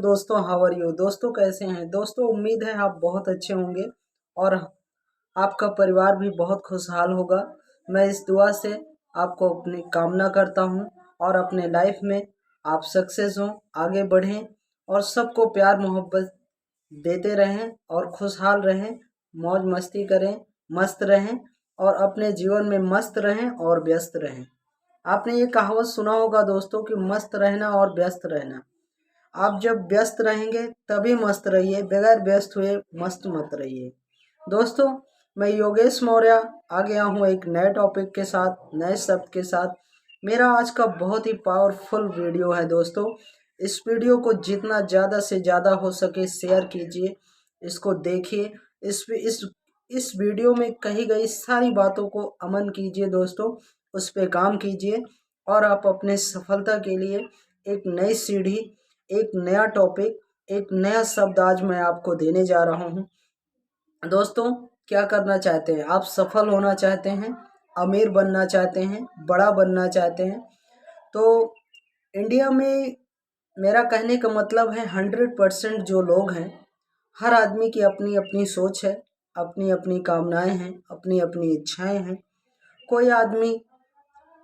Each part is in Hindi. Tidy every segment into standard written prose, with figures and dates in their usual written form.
दोस्तों, हाउ आर यू दोस्तों, कैसे हैं दोस्तों। उम्मीद है आप बहुत अच्छे होंगे और आपका परिवार भी बहुत खुशहाल होगा। मैं इस दुआ से आपको अपनी कामना करता हूं और अपने लाइफ में आप सक्सेस हों, आगे बढ़ें और सबको प्यार मोहब्बत देते रहें और खुशहाल रहें, मौज मस्ती करें, मस्त रहें और अपने जीवन में मस्त रहें और व्यस्त रहें। आपने ये कहावत सुना होगा दोस्तों कि मस्त रहना और व्यस्त रहना। आप जब व्यस्त रहेंगे तभी मस्त रहिए, बगैर व्यस्त हुए मस्त मत रहिए। दोस्तों, मैं योगेश मौर्य आ गया हूँ एक नए टॉपिक के साथ, नए शब्द के साथ। मेरा आज का बहुत ही पावरफुल वीडियो है दोस्तों। इस वीडियो को जितना ज़्यादा से ज़्यादा हो सके शेयर कीजिए, इसको देखिए। इस वीडियो में कही गई सारी बातों को अमल कीजिए दोस्तों, उस पर काम कीजिए और आप अपने सफलता के लिए एक नई सीढ़ी, एक नया टॉपिक, एक नया शब्द आज मैं आपको देने जा रहा हूँ। दोस्तों, क्या करना चाहते हैं आप? सफल होना चाहते हैं, अमीर बनना चाहते हैं, बड़ा बनना चाहते हैं? तो इंडिया में मेरा कहने का मतलब है 100% जो लोग हैं, हर आदमी की अपनी अपनी सोच है, अपनी अपनी कामनाएं हैं, अपनी अपनी इच्छाएं हैं। कोई आदमी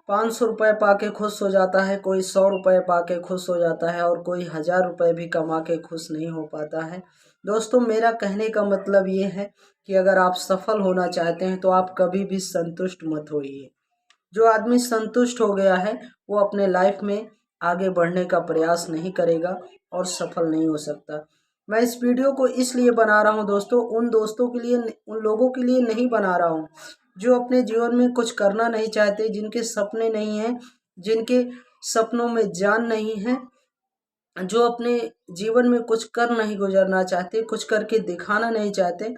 500 रुपये पा के खुश हो जाता है, कोई 100 रुपये पा के खुश हो जाता है और कोई 1000 रुपये भी कमा के खुश नहीं हो पाता है। दोस्तों, मेरा कहने का मतलब ये है कि अगर आप सफल होना चाहते हैं तो आप कभी भी संतुष्ट मत होइए। जो आदमी संतुष्ट हो गया है वो अपने लाइफ में आगे बढ़ने का प्रयास नहीं करेगा और सफल नहीं हो सकता। मैं इस वीडियो को इसलिए बना रहा हूँ दोस्तों, उन दोस्तों के लिए, उन लोगों के लिए नहीं बना रहा हूँ जो अपने जीवन में कुछ करना नहीं चाहते, जिनके सपने नहीं हैं, जिनके सपनों में जान नहीं है, जो अपने जीवन में कुछ कर नहीं गुजरना चाहते, कुछ करके दिखाना नहीं चाहते।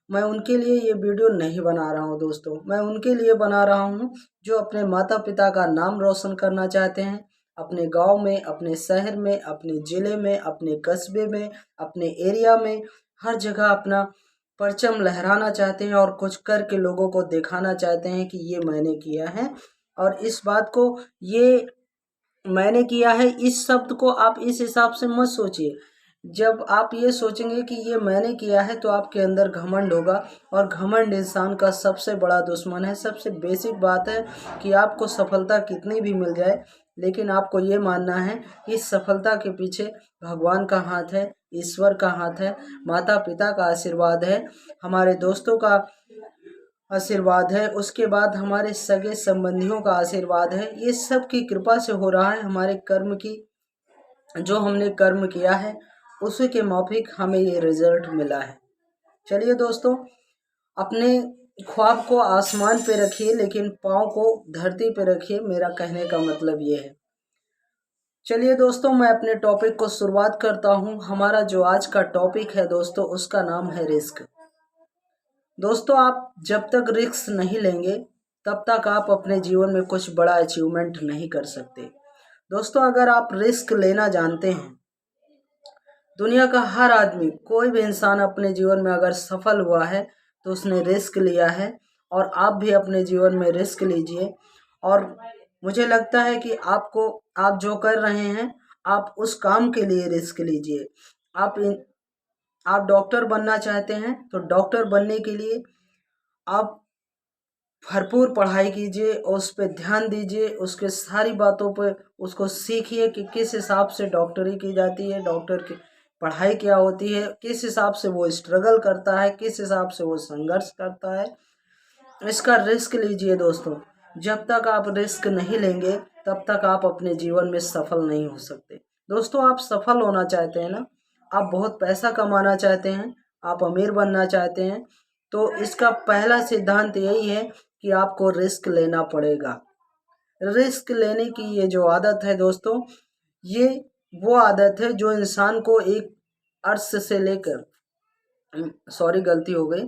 मैं उनके लिए ये वीडियो नहीं बना रहा हूँ दोस्तों। मैं उनके लिए बना रहा हूँ जो अपने माता पिता का नाम रोशन करना चाहते हैं, अपने गांव में, अपने शहर में, अपने ज़िले में, अपने कस्बे में, अपने एरिया में, हर जगह अपना परचम लहराना चाहते हैं और कुछ करके लोगों को दिखाना चाहते हैं कि ये मैंने किया है। और इस बात को, ये मैंने किया है, इस शब्द को आप इस हिसाब से मत सोचिए। जब आप ये सोचेंगे कि ये मैंने किया है तो आपके अंदर घमंड होगा और घमंड इंसान का सबसे बड़ा दुश्मन है। सबसे बेसिक बात है कि आपको सफलता कितनी भी मिल जाए, लेकिन आपको ये मानना है कि इस सफलता के पीछे भगवान का हाथ है, ईश्वर का हाथ है, माता पिता का आशीर्वाद है, हमारे दोस्तों का आशीर्वाद है, उसके बाद हमारे सगे संबंधियों का आशीर्वाद है। ये सब की कृपा से हो रहा है। हमारे कर्म की, जो हमने कर्म किया है उसी के माफिक हमें ये रिजल्ट मिला है। चलिए दोस्तों, अपने ख्वाब को आसमान पे रखिए लेकिन पाँव को धरती पे रखिए। मेरा कहने का मतलब ये है। चलिए दोस्तों, मैं अपने टॉपिक को शुरुआत करता हूँ। हमारा जो आज का टॉपिक है दोस्तों, उसका नाम है रिस्क। दोस्तों, आप जब तक रिस्क नहीं लेंगे तब तक आप अपने जीवन में कुछ बड़ा अचीवमेंट नहीं कर सकते। दोस्तों, अगर आप रिस्क लेना जानते हैं, दुनिया का हर आदमी, कोई भी इंसान अपने जीवन में अगर सफल हुआ है तो उसने रिस्क लिया है। और आप भी अपने जीवन में रिस्क लीजिए। और मुझे लगता है कि आप जो कर रहे हैं, आप उस काम के लिए रिस्क लीजिए। आप आप डॉक्टर बनना चाहते हैं तो डॉक्टर बनने के लिए आप भरपूर पढ़ाई कीजिए और उस पर ध्यान दीजिए, उसके सारी बातों पर उसको सीखिए कि किस हिसाब से डॉक्टरी की जाती है, डॉक्टर की पढ़ाई क्या होती है, किस हिसाब से वो स्ट्रगल करता है, किस हिसाब से वो संघर्ष करता है। इसका रिस्क लीजिए दोस्तों। जब तक आप रिस्क नहीं लेंगे तब तक आप अपने जीवन में सफल नहीं हो सकते। दोस्तों, आप सफल होना चाहते हैं ना, आप बहुत पैसा कमाना चाहते हैं, आप अमीर बनना चाहते हैं, तो इसका पहला सिद्धांत यही है कि आपको रिस्क लेना पड़ेगा। रिस्क लेने की ये जो आदत है दोस्तों, ये वो आदत है जो इंसान को एक अर्श से लेकर, सॉरी गलती हो गई,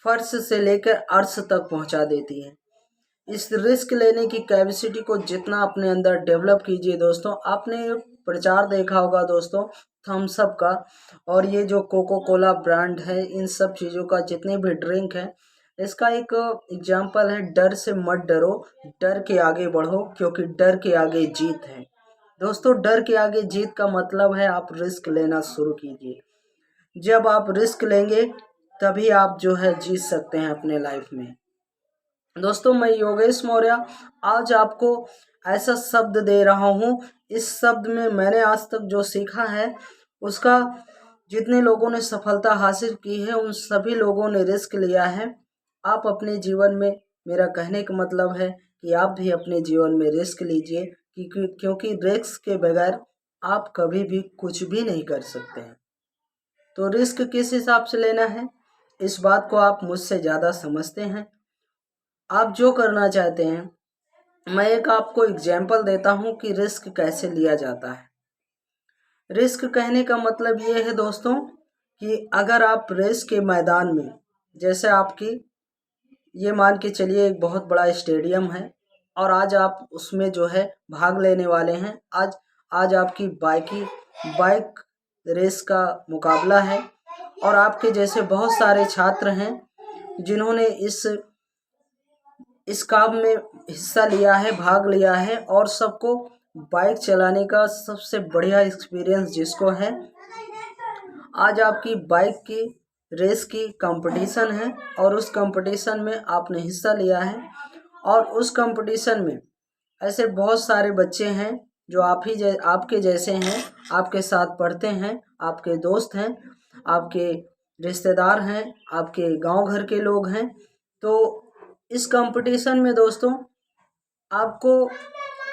फर्श से लेकर अर्श तक पहुंचा देती है। इस रिस्क लेने की कैपेसिटी को जितना अपने अंदर डेवलप कीजिए दोस्तों। आपने प्रचार देखा होगा दोस्तों, थम्स अप का, और ये जो कोको कोला ब्रांड है, इन सब चीज़ों का, जितने भी ड्रिंक है, इसका एक एग्जाम्पल है, डर से मत डरो, डर के आगे बढ़ो क्योंकि डर के आगे जीत है। दोस्तों डर के आगे जीत का मतलब है आप रिस्क लेना शुरू कीजिए। जब आप रिस्क लेंगे तभी आप जो है जीत सकते हैं अपने लाइफ में। दोस्तों मैं योगेश मौर्य आज आपको ऐसा शब्द दे रहा हूँ। इस शब्द में मैंने आज तक जो सीखा है उसका, जितने लोगों ने सफलता हासिल की है उन सभी लोगों ने रिस्क लिया है। आप अपने जीवन में, मेरा कहने का मतलब है कि आप भी अपने जीवन में रिस्क लीजिए, क्योंकि रिस्क के बगैर आप कभी भी कुछ भी नहीं कर सकते हैं। तो रिस्क किस हिसाब से लेना है इस बात को आप मुझसे ज़्यादा समझते हैं। आप जो करना चाहते हैं, मैं एक आपको एग्जाम्पल देता हूँ कि रिस्क कैसे लिया जाता है। रिस्क कहने का मतलब ये है दोस्तों कि अगर आप रेस के मैदान में, जैसे आपकी, ये मान के चलिए एक बहुत बड़ा स्टेडियम है और आज आप उसमें जो है भाग लेने वाले हैं। आज आपकी बाइक रेस का मुकाबला है और आपके जैसे बहुत सारे छात्र हैं जिन्होंने इस काम में हिस्सा लिया है, भाग लिया है और सबको बाइक चलाने का सबसे बढ़िया एक्सपीरियंस जिसको है। आज आपकी बाइक की रेस की कंपटीशन है और उस कंपटीशन में आपने हिस्सा लिया है और उस कंपटीशन में ऐसे बहुत सारे बच्चे हैं जो आपके जैसे हैं, आपके साथ पढ़ते हैं, आपके दोस्त हैं, आपके रिश्तेदार हैं, आपके गांव घर के लोग हैं। तो इस कंपटीशन में दोस्तों आपको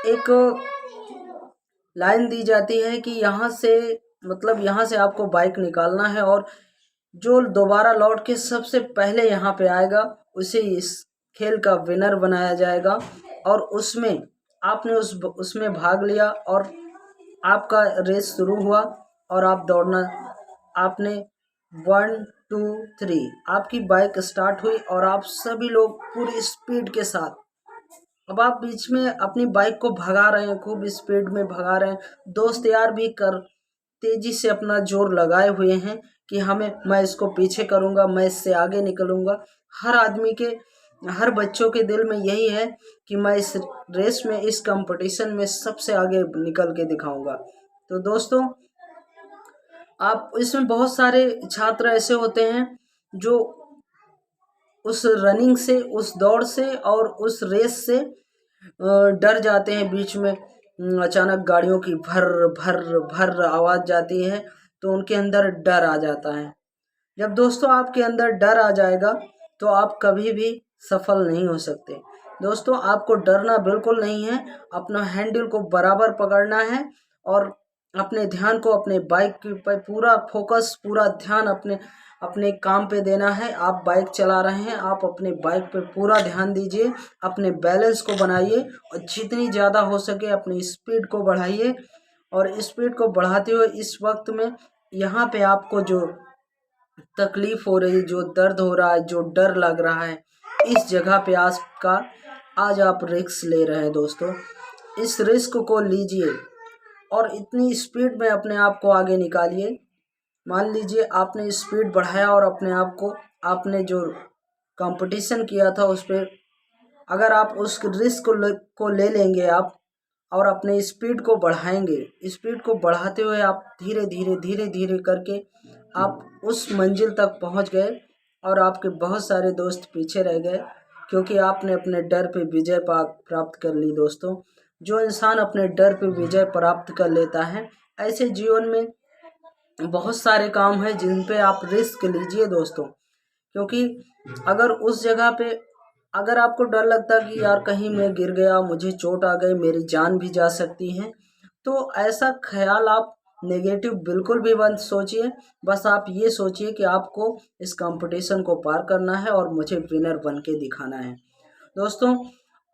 एक लाइन दी जाती है कि यहाँ से आपको बाइक निकालना है और जो दोबारा लौट के सबसे पहले यहाँ पे आएगा उसे इस खेल का विनर बनाया जाएगा। और उसमें आपने उसमें भाग लिया और आपका रेस शुरू हुआ और आप दौड़ना, आपने 1 2 3 आपकी बाइक स्टार्ट हुई और आप सभी लोग पूरी स्पीड के साथ, अब आप बीच में अपनी बाइक को भगा रहे हैं, खूब स्पीड में भगा रहे हैं। दोस्त यार भी कर तेजी से अपना जोर लगाए हुए हैं कि मैं इसको पीछे करूंगा, मैं इससे आगे निकलूंगा। हर बच्चों के दिल में यही है कि मैं इस रेस में, इस कंपटीशन में सबसे आगे निकल के दिखाऊंगा। तो दोस्तों आप इसमें बहुत सारे छात्र ऐसे होते हैं जो उस रनिंग से, उस दौड़ से और उस रेस से डर जाते हैं। बीच में अचानक गाड़ियों की भर भर भर आवाज़ जाती है तो उनके अंदर डर आ जाता है। जब दोस्तों आपके अंदर डर आ जाएगा तो आप कभी भी सफल नहीं हो सकते। दोस्तों आपको डरना बिल्कुल नहीं है, अपना हैंडल को बराबर पकड़ना है और अपने ध्यान को अपने बाइक पर पूरा फोकस, पूरा ध्यान अपने अपने काम पे देना है। आप बाइक चला रहे हैं, आप अपने बाइक पे पूरा ध्यान दीजिए, अपने बैलेंस को बनाइए और जितनी ज़्यादा हो सके अपनी स्पीड को बढ़ाइए। और स्पीड को बढ़ाते हुए इस वक्त में यहाँ पे आपको जो तकलीफ हो रही, जो दर्द हो रहा है, जो डर लग रहा है, इस जगह पे आज आप रिस्क ले रहे हैं दोस्तों। इस रिस्क को लीजिए और इतनी स्पीड में अपने आप को आगे निकालिए। मान लीजिए आपने स्पीड बढ़ाया और अपने आप को, आपने जो कंपटीशन किया था उस पर, अगर आप उस रिस्क को ले लेंगे आप और अपने स्पीड को बढ़ाएंगे, स्पीड को बढ़ाते हुए आप धीरे धीरे करके आप उस मंजिल तक पहुंच गए और आपके बहुत सारे दोस्त पीछे रह गए, क्योंकि आपने अपने डर पे विजय प्राप्त कर ली। दोस्तों जो इंसान अपने डर पे विजय प्राप्त कर लेता है, ऐसे जीवन में बहुत सारे काम हैं जिन पे आप रिस्क लीजिए दोस्तों। क्योंकि अगर उस जगह पे अगर आपको डर लगता कि यार कहीं मैं गिर गया, मुझे चोट आ गई, मेरी जान भी जा सकती है, तो ऐसा ख्याल आप नेगेटिव बिल्कुल भी मत सोचिए। बस आप ये सोचिए कि आपको इस कंपटीशन को पार करना है और मुझे विनर बन के दिखाना है। दोस्तों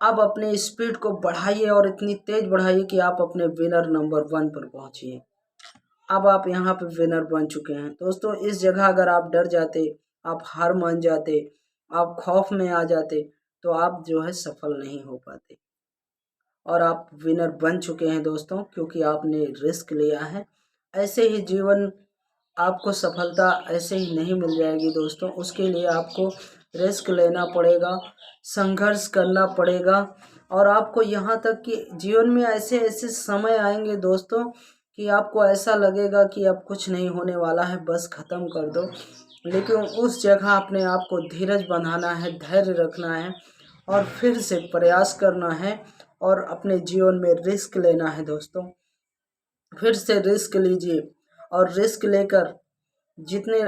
अब अपने स्पीड को बढ़ाइए और इतनी तेज बढ़ाइए कि आप अपने विनर नंबर 1 पर पहुंचिए। अब आप यहाँ पे विनर बन चुके हैं दोस्तों। इस जगह अगर आप डर जाते, आप हार मान जाते, आप खौफ में आ जाते, तो आप जो है सफल नहीं हो पाते। और आप विनर बन चुके हैं दोस्तों, क्योंकि आपने रिस्क लिया है। ऐसे ही जीवन, आपको सफलता ऐसे ही नहीं मिल जाएगी दोस्तों। उसके लिए आपको रिस्क लेना पड़ेगा, संघर्ष करना पड़ेगा और आपको यहाँ तक कि जीवन में ऐसे ऐसे समय आएंगे दोस्तों कि आपको ऐसा लगेगा कि अब कुछ नहीं होने वाला है, बस ख़त्म कर दो। लेकिन उस जगह अपने आप को धीरज बनाना है, धैर्य रखना है और फिर से प्रयास करना है और अपने जीवन में रिस्क लेना है दोस्तों। फिर से रिस्क लीजिए और रिस्क लेकर जितने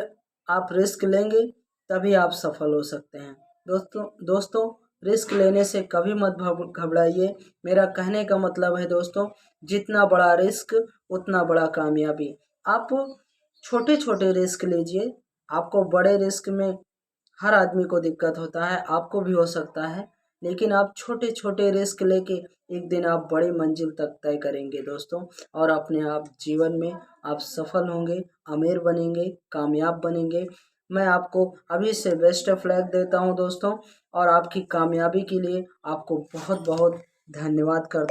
आप रिस्क लेंगे तभी आप सफल हो सकते हैं। दोस्तों रिस्क लेने से कभी मत घबराइए। मेरा कहने का मतलब है दोस्तों, जितना बड़ा रिस्क उतना बड़ा कामयाबी। आप छोटे छोटे रिस्क लीजिए। आपको बड़े रिस्क में हर आदमी को दिक्कत होता है, आपको भी हो सकता है, लेकिन आप छोटे छोटे रिस्क लेके एक दिन आप बड़ी मंजिल तक तय करेंगे दोस्तों। और अपने आप जीवन में आप सफल होंगे, अमीर बनेंगे, कामयाब बनेंगे। मैं आपको अभी से बेस्ट ऑफ लक देता हूं दोस्तों और आपकी कामयाबी के लिए आपको बहुत बहुत धन्यवाद करता हूं।